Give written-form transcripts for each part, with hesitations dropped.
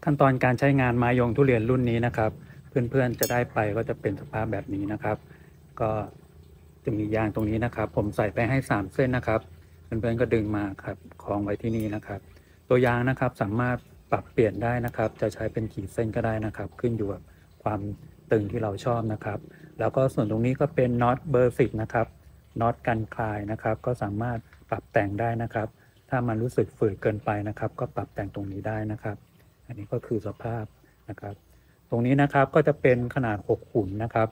ขั้นตอนการใช้งานไม้ยงทุเรียนรุ่นนี้นะครับเพื่อนๆจะได้ไปก็จะเป็นสภาพแบบนี้นะครับก็จะมียางตรงนี้นะครับผมใส่ไปให้3เส้นนะครับเพื่อนๆก็ดึงมาครับคล้องไว้ที่นี่นะครับตัวยางนะครับสามารถปรับเปลี่ยนได้นะครับจะใช้เป็นขีดเส้นก็ได้นะครับขึ้นอยู่กับความตึงที่เราชอบนะครับแล้วก็ส่วนตรงนี้ก็เป็นน็อตเบอร์10นะครับน็อตกันคลายนะครับก็สามารถปรับแต่งได้นะครับถ้ามันรู้สึกฝืดเกินไปนะครับก็ปรับแต่งตรงนี้ได้นะครับ อันนี้ก็คือสภาพนะครับตรงนี้นะครับก็จะเป็นขนาด6ขุนนะครับ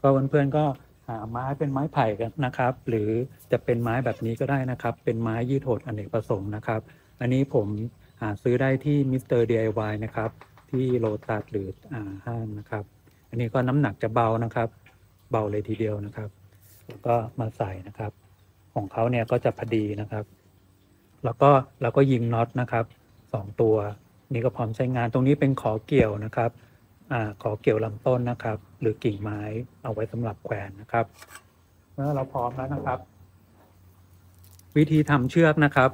ก็เพื่อนๆก็หาไม้เป็นไม้ไผ่กันนะครับหรือจะเป็นไม้แบบนี้ก็ได้นะครับเป็นไม้ยืดหดอเนกประสงค์นะครับอันนี้ผมหาซื้อได้ที่มิสเตอร์ DIY นะครับที่โลตัสหรือห้างนะครับอันนี้ก็น้ำหนักจะเบานะครับเบาเลยทีเดียวนะครับแล้วก็มาใส่นะครับของเขาเนี่ยก็จะพอดีนะครับแล้วก็เราก็ยิงน็อตนะครับ2 ตัวนี่ก็พร้อมใช้งานตรงนี้เป็นขอเกี่ยวนะครับขอเกี่ยวลำต้นนะครับหรือกิ่งไม้เอาไว้สำหรับแขวนนะครับเมื่อเราพร้อมแล้วนะครับวิธีทำเชือกนะครับ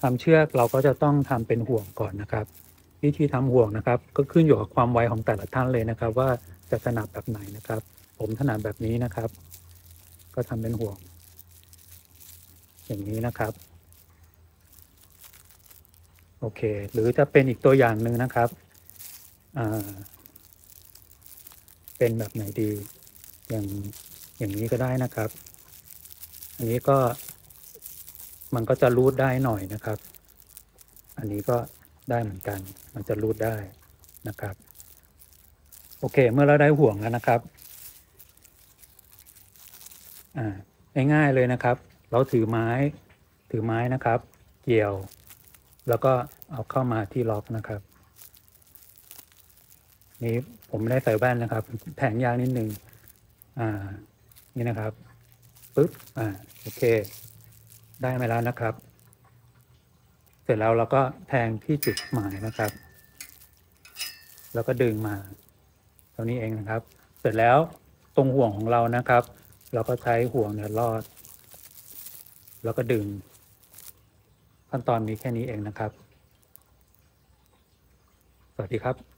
ทำเชือกเราก็จะต้องทำเป็นห่วงก่อนนะครับวิธีทำห่วงนะครับก็ขึ้นอยู่กับความไวของแต่ละท่านเลยนะครับว่าจะถนัดแบบไหนนะครับผมถนัดแบบนี้นะครับก็ทำเป็นห่วงอย่างนี้นะครับโอเคหรือจะเป็นอีกตัวอย่างหนึ่งนะครับเป็นแบบไหนดีอย่างอย่างนี้ก็ได้นะครับอันนี้ก็มันก็จะรูดได้หน่อยนะครับอันนี้ก็ได้เหมือนกันมันจะรูดได้นะครับโอเคเมื่อเราได้ห่วงแล้วนะครับง่ายๆเลยนะครับเราถือไม้นะครับเกี่ยวแล้วก็เอาเข้ามาที่ล็อกนะครับนี่ผมไม่ได้ใส่แว่นนะครับแผงยางนิดนึงนี่นะครับปึ๊บโอเคได้มาแล้วนะครับเสร็จแล้วเราก็แทงที่จุดหมายนะครับแล้วก็ดึงมาเท่านี้เองนะครับเสร็จแล้วตรงห่วงของเรานะครับเราก็ใช้ห่วงเนี่ยลอดแล้วก็ดึงขั้นตอนมีแค่นี้เองนะครับสวัสดีครับ